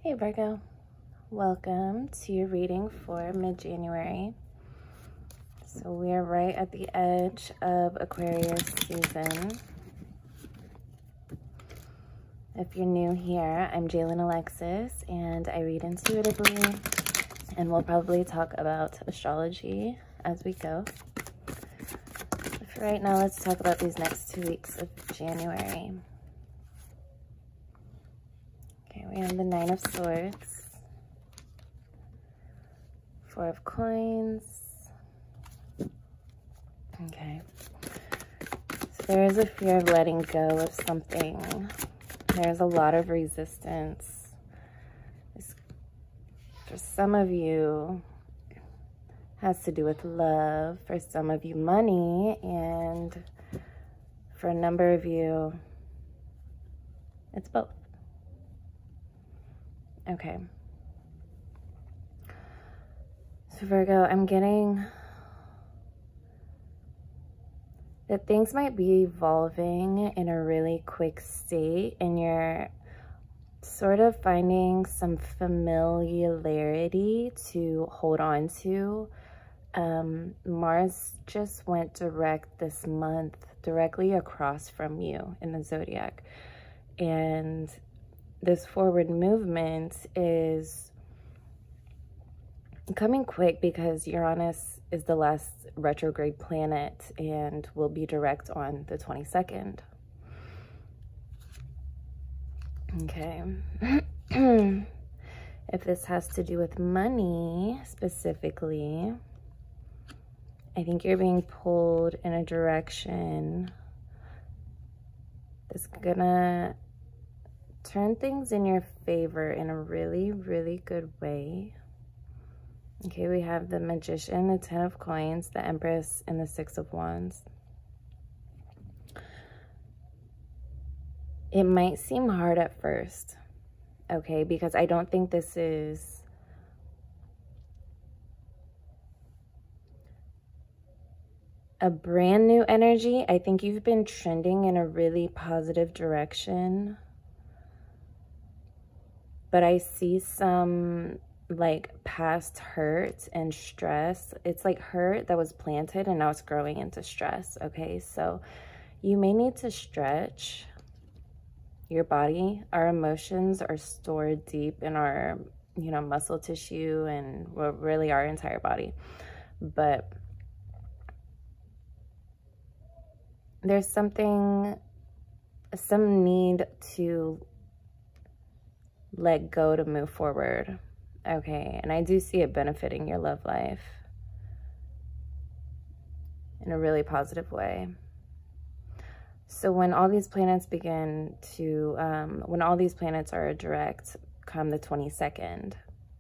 Hey Virgo, welcome to your reading for mid-January. So we are right at the edge of Aquarius season. If you're new here, I'm Jaylyn and I read intuitively, and we'll probably talk about astrology as we go. But for right now, let's talk about these next 2 weeks of January. Okay, we have the Nine of Swords, Four of Coins. Okay. So there is a fear of letting go of something. There's a lot of resistance. For some of you, has to do with love. For some of you, money. And for a number of you, it's both. Okay. So Virgo, I'm getting that things might be evolving in a really quick state, and you're sort of finding some familiarity to hold on to. Mars just went direct this month, directly across from you in the zodiac. And this forward movement is coming quick because Uranus is the last retrograde planet and will be direct on the 22nd. Okay. If this has to do with money specifically, I think you're being pulled in a direction that's gonna turn things in your favor in a really, really good way. Okay, we have the Magician, the Ten of Coins, the Empress, and the Six of Wands. It might seem hard at first, okay, because I don't think this is a brand new energy. I think you've been trending in a really positive direction. But I see some like past hurt and stress. It's like hurt that was planted and now it's growing into stress. Okay, so you may need to stretch your body. Our emotions are stored deep in our, muscle tissue and really our entire body. But there's some need to let go to move forward. Okay, and I do see it benefiting your love life in a really positive way. So when all these planets begin to, when all these planets are direct come the 22nd,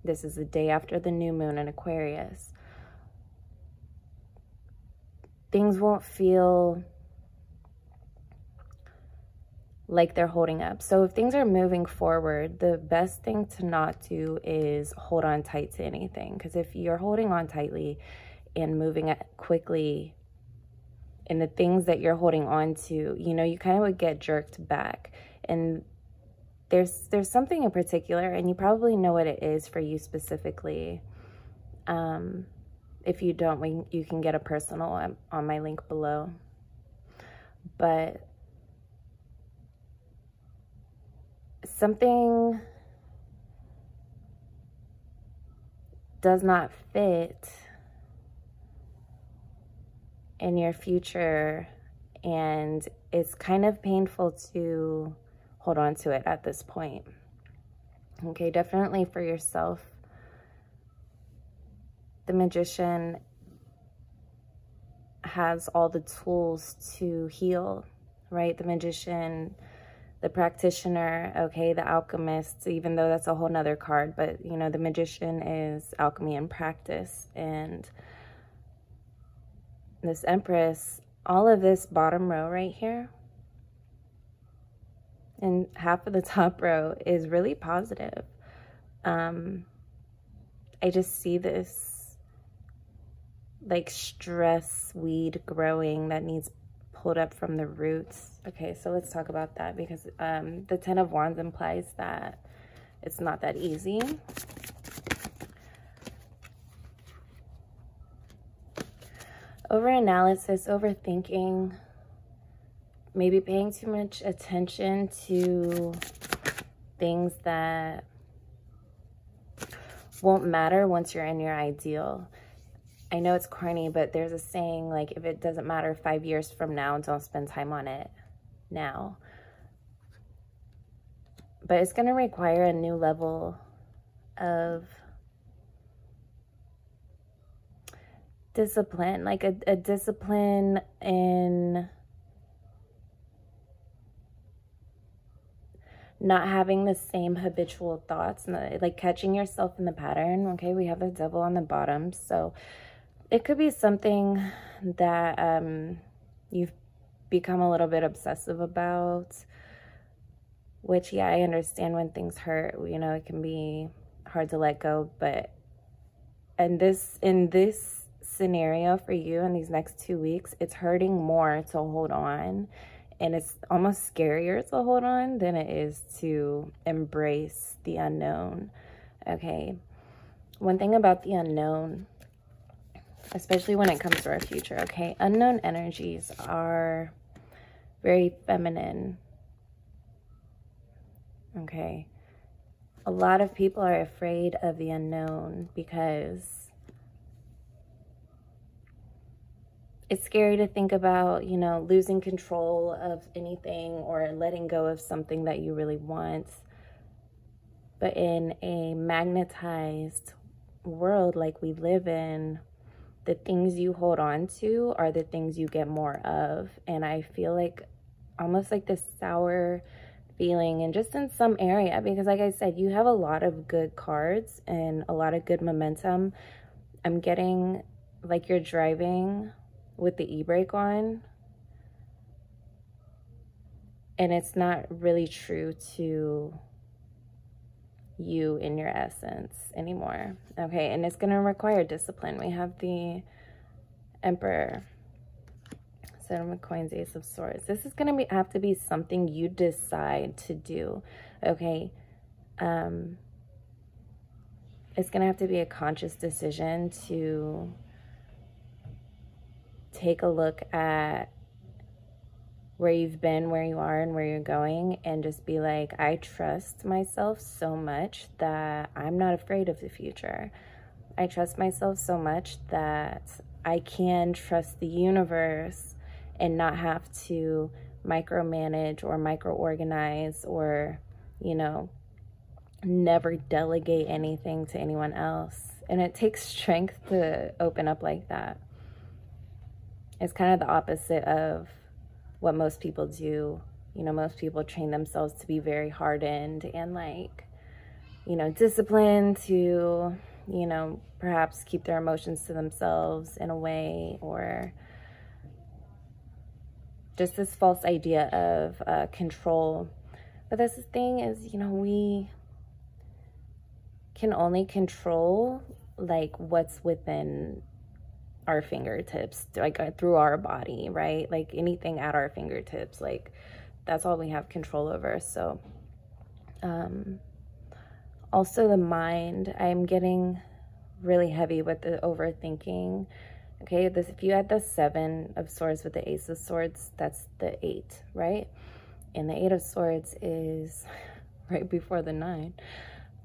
this is the day after the new moon in Aquarius, things won't feel like they're holding up. So if things are moving forward, the best thing to not do is hold on tight to anything. Because if you're holding on tightly and moving quickly in the things that you're holding on to, you kind of would get jerked back. And there's something in particular, and you probably know what it is for you specifically. If you don't, you can get a personal on my link below. But something does not fit in your future, and it's kind of painful to hold on to it at this point. Okay, definitely for yourself. The Magician has all the tools to heal, right? The Magician, the practitioner, okay, the alchemist, even though that's a whole nother card, but the Magician is alchemy and practice. And this Empress, all of this bottom row right here and half of the top row is really positive. I just see this like stress weed growing that needs pulled up from the roots. Okay, so let's talk about that, because the Ten of Wands implies that it's not that easy. Overanalysis, overthinking, maybe paying too much attention to things that won't matter once you're in your ideal. I know it's corny, but there's a saying, like, if it doesn't matter 5 years from now, don't spend time on it now. But it's going to require a new level of discipline, like a discipline in not having the same habitual thoughts, like catching yourself in the pattern. Okay, we have the devil on the bottom, so it could be something that you've become a little bit obsessive about, which, yeah, I understand when things hurt, you know, it can be hard to let go. But in this scenario for you in these next 2 weeks, it's hurting more to hold on, and it's almost scarier to hold on than it is to embrace the unknown. Okay, one thing about the unknown, especially when it comes to our future, okay, unknown energies are very feminine. Okay, a lot of people are afraid of the unknown because it's scary to think about, you know, losing control of anything or letting go of something that you really want. But in a magnetized world like we live in, the things you hold on to are the things you get more of. And I feel like almost like this sour feeling, and just in some area, because like I said, you have a lot of good cards and a lot of good momentum. I'm getting like you're driving with the e-brake on, and it's not really true to you in your essence anymore. Okay, and it's going to require discipline. We have the Emperor, Seven of Coins, Ace of Swords. This is going to have to be something you decide to do. Okay, it's going to have to be a conscious decision to take a look at where you've been, where you are, and where you're going, and just be like, I trust myself so much that I'm not afraid of the future. I trust myself so much that I can trust the universe and not have to micromanage or micro-organize or, you know, never delegate anything to anyone else. And it takes strength to open up like that. It's kind of the opposite of what most people do. You know, most people train themselves to be very hardened and, like, you know, disciplined to, you know, perhaps keep their emotions to themselves in a way, or just this false idea of control. But that's the thing is, you know, we can only control like what's within our fingertips, like through our body, right? Like anything at our fingertips, like that's all we have control over. So also the mind, I'm getting really heavy with the overthinking. Okay, this, if you had the Seven of Swords with the Ace of Swords, that's the 8, right? And the 8 of Swords is right before the 9.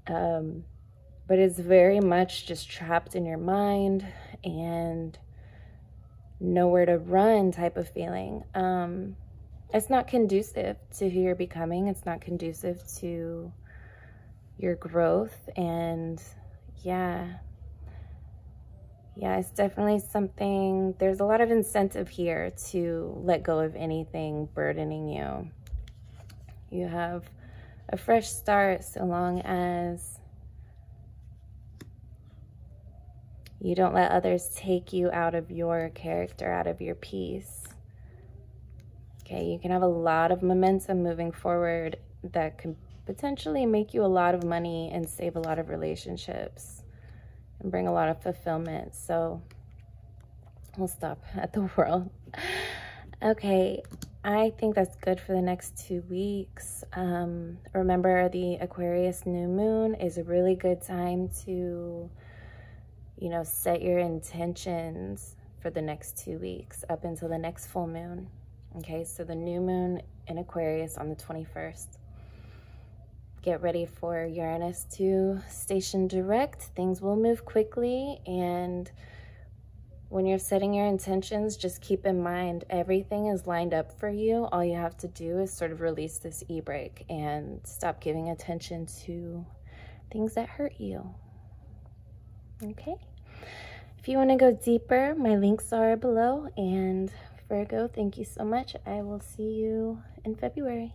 But it's very much just trapped in your mind and nowhere to run type of feeling. It's not conducive to who you're becoming. It's not conducive to your growth. And yeah, it's definitely something, there's a lot of incentive here to let go of anything burdening you. You have a fresh start so long as you don't let others take you out of your character, out of your peace. Okay, you can have a lot of momentum moving forward that can potentially make you a lot of money and save a lot of relationships and bring a lot of fulfillment. So we'll stop at the world. Okay, I think that's good for the next 2 weeks. Remember, the Aquarius new moon is a really good time to, you know, set your intentions for the next 2 weeks up until the next full moon. Okay, so the new moon in Aquarius on the 21st. Get ready for Uranus to station direct. Things will move quickly, and when you're setting your intentions, just keep in mind everything is lined up for you. All you have to do is sort of release this e-brake and stop giving attention to things that hurt you. Okay? If you want to go deeper, my links are below. And Virgo, thank you so much. I will see you in February.